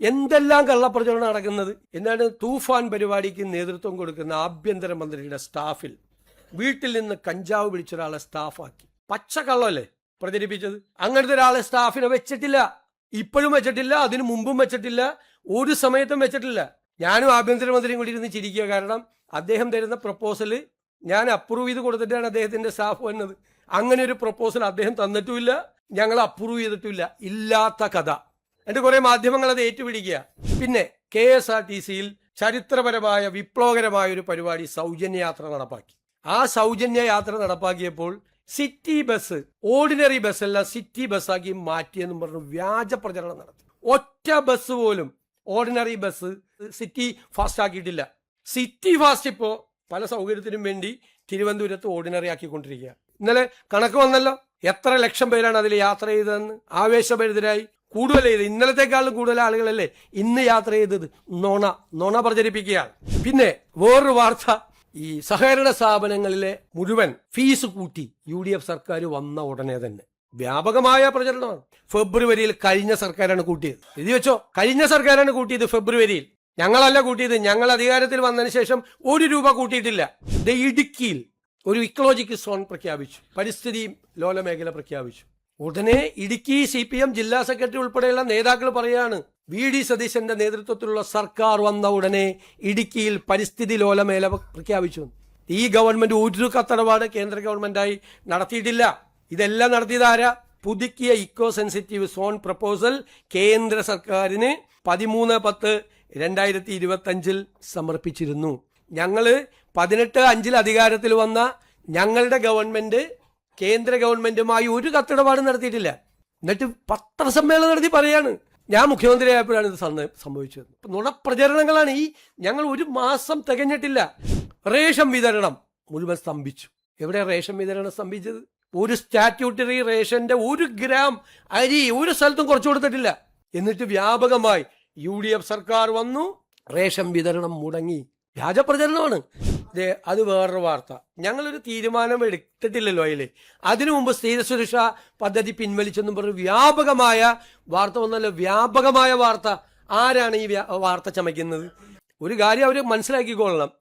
എന്തെല്ലാം കള്ളപ്രചരണം നടക്കുന്നത്. എന്താണ് തൂഫാൻ പരിപാടിക്ക് നേതൃത്വം കൊടുക്കുന്ന ആഭ്യന്തരമന്ത്രിയുടെ സ്റ്റാഫിൽ വീട്ടിൽ നിന്ന് കഞ്ചാവ് പിടിച്ച ഒരാളെ സ്റ്റാഫാക്കി. പച്ചക്കള്ളല്ലേ പ്രചരിപ്പിച്ചത്. അങ്ങനത്തെ ഒരാളെ സ്റ്റാഫിനെ വെച്ചിട്ടില്ല, ഇപ്പോഴും വെച്ചിട്ടില്ല, അതിനു മുമ്പും വെച്ചിട്ടില്ല, ഒരു സമയത്തും വെച്ചിട്ടില്ല. ഞാനും ആഭ്യന്തരമന്ത്രിയും കൂടി ഇരുന്ന് ചിരിക്കുക. കാരണം അദ്ദേഹം തരുന്ന പ്രപ്പോസൽ ഞാൻ അപ്രൂവ് ചെയ്ത് കൊടുത്തിട്ടാണ് അദ്ദേഹത്തിന്റെ സ്റ്റാഫ് വന്നത്. അങ്ങനെ ഒരു പ്രപ്പോസൽ അദ്ദേഹം തന്നിട്ടുമില്ല, ഞങ്ങൾ അപ്രൂവ് ചെയ്തിട്ടില്ല. ഇല്ലാത്ത കഥ. എന്നിട്ട് കുറെ മാധ്യമങ്ങൾ അത് ഏറ്റുപിടിക്കുക. പിന്നെ KSRTCയിൽ ചരിത്രപരമായ വിപ്ലവകരമായ ഒരു പരിപാടി സൗജന്യയാത്ര നടപ്പാക്കി. ആ സൗജന്യയാത്ര നടപ്പാക്കിയപ്പോൾ സിറ്റി ബസ്, ഓർഡിനറി ബസ് എല്ലാം സിറ്റി ബസ്സാക്കി മാറ്റിയെന്നും പറഞ്ഞു വ്യാജ പ്രചരണം നടത്തി. ഒറ്റ ബസ് പോലും ഓർഡിനറി ബസ് സിറ്റി ഫാസ്റ്റ് ആക്കിയിട്ടില്ല. സിറ്റി ഫാസ്റ്റ് ഇപ്പോ പല സൗകര്യത്തിനും വേണ്ടി തിരുവനന്തപുരത്ത് ഓർഡിനറി ആക്കിക്കൊണ്ടിരിക്കുക. ഇന്നലെ കണക്ക് വന്നല്ലോ, എത്ര ലക്ഷം പേരാണ് അതിൽ യാത്ര ചെയ്തതെന്ന്. ആവേശഭരിതരായി കൂടുതൽ ചെയ്ത്, ഇന്നലത്തെക്കാളും കൂടുതൽ ആളുകളല്ലേ ഇന്ന് യാത്ര ചെയ്തത്. നുണ പ്രചരിപ്പിക്കുകയാണ്. പിന്നെ വേറൊരു വാർത്ത, ഈ സഹകരണ സ്ഥാപനങ്ങളിലെ മുഴുവൻ ഫീസ് കൂട്ടി UDF സർക്കാർ വന്ന ഉടനെ തന്നെ വ്യാപകമായ പ്രചരണമാണ്. ഫെബ്രുവരിയിൽ കഴിഞ്ഞ സർക്കാരാണ് കൂട്ടിയത്. എഴുതി വെച്ചോ, കഴിഞ്ഞ സർക്കാരാണ് കൂട്ടിയത് ഫെബ്രുവരിയിൽ. ഞങ്ങളല്ല കൂട്ടിയത്. ഞങ്ങൾ അധികാരത്തിൽ വന്നതിന് ശേഷം 1 രൂപ കൂട്ടിയിട്ടില്ല. ഇടുക്കിയിൽ ഒരു ഇക്കോളജിക്കൽ സോൺ പ്രഖ്യാപിച്ചു, പരിസ്ഥിതി ലോല മേഖല പ്രഖ്യാപിച്ചു. ഉടനെ ഇടുക്കി CPM ജില്ലാ സെക്രട്ടറി ഉൾപ്പെടെയുള്ള നേതാക്കൾ പറയാണ്, VD സതീശന്റെ നേതൃത്വത്തിലുള്ള സർക്കാർ വന്ന ഉടനെ ഇടുക്കിയിൽ പരിസ്ഥിതി ലോല മേഖല പ്രഖ്യാപിച്ചു. ഈ ഗവൺമെന്റ് ഒരു കത്തടപാട് കേന്ദ്ര ഗവൺമെന്റായി നടത്തിയിട്ടില്ല. ഇതെല്ലാം നടത്തിയത് ആരാ? പുതുക്കിയ ഇക്കോ സെൻസിറ്റീവ് സോൺ പ്രപ്പോസൽ കേന്ദ്ര സർക്കാരിന് 13/10/2025 സമർപ്പിച്ചിരുന്നു. ഞങ്ങള് 18/5 അധികാരത്തിൽ വന്ന ഞങ്ങളുടെ ഗവൺമെന്റ് കേന്ദ്ര ഗവൺമെന്റുമായി ഒരു കത്തിടപാട് നടത്തിയിട്ടില്ല. എന്നിട്ട് പത്രസമ്മേളനം നടത്തി പറയാണ് ഞാൻ മുഖ്യമന്ത്രിയായപ്പോഴാണ് ഇത് സംഭവിച്ചത്. നുണപ്രചരണങ്ങളാണ് ഈ. ഞങ്ങൾ 1 മാസം തികഞ്ഞിട്ടില്ല, റേഷൻ വിതരണം മുഴുവൻ സ്തംഭിച്ചു. എവിടെ റേഷൻ വിതരണം സ്തംഭിച്ചത്? ഒരു സ്റ്റാറ്റ്യൂട്ടറി റേഷന്റെ 1 ഗ്രാം അരി ഒരു സ്ഥലത്തും കുറച്ചു കൊടുത്തിട്ടില്ല. എന്നിട്ട് വ്യാപകമായി UDF സർക്കാർ വന്നു, റേഷൻ വിതരണം മുടങ്ങി. വ്യാജപ്രചരണമാണ്. അത് വേറൊരു വാർത്ത. ഞങ്ങളൊരു തീരുമാനം എടുത്തിട്ടില്ലല്ലോ അതില്. അതിനു മുമ്പ് സ്ത്രീ സുരക്ഷാ പദ്ധതി പിൻവലിച്ചെന്നും പറഞ്ഞു വ്യാപകമായ വാർത്ത വന്നല്ലോ. വ്യാപകമായ വാർത്ത. ആരാണ് ഈ വാർത്ത ചമയ്ക്കുന്നത്? ഒരു കാര്യം അവർ മനസ്സിലാക്കിക്കൊള്ളണം.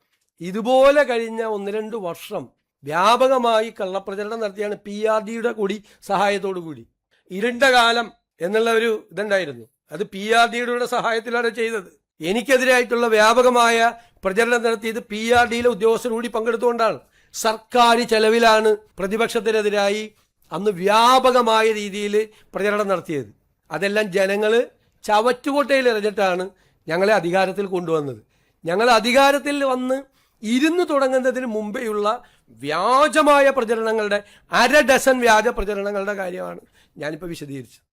ഇതുപോലെ കഴിഞ്ഞ 1-2 വർഷം വ്യാപകമായി കള്ളപ്രചരണം നടത്തിയാണ് PRDയുടെ കൂടി സഹായത്തോടു കൂടി. ഇരുണ്ട കാലം എന്നുള്ള ഒരു ഇതുണ്ടായിരുന്നു, അത് PRDയുടെ സഹായത്തിലാണ് ചെയ്തത്. എനിക്കെതിരായിട്ടുള്ള വ്യാപകമായ പ്രചരണം നടത്തിയത് PRDയിലെ ഉദ്യോഗസ്ഥർ കൂടി പങ്കെടുത്തുകൊണ്ടാണ്. സർക്കാർ ചെലവിലാണ് പ്രതിപക്ഷത്തിനെതിരായി അന്ന് വ്യാപകമായ രീതിയിൽ പ്രചരണം നടത്തിയത്. അതെല്ലാം ജനങ്ങൾ ചവറ്റുകൊട്ടയിൽ എറിഞ്ഞിട്ടാണ് ഞങ്ങളെ അധികാരത്തിൽ കൊണ്ടുവന്നത്. ഞങ്ങൾ അധികാരത്തിൽ വന്ന് ഇരുന്ന് തുടങ്ങുന്നതിന് മുമ്പേയുള്ള വ്യാജമായ പ്രചരണങ്ങളുടെ 1/2 ഡസൻ വ്യാജ പ്രചരണങ്ങളുടെ കാര്യമാണ് ഞാനിപ്പോൾ വിശദീകരിച്ചത്.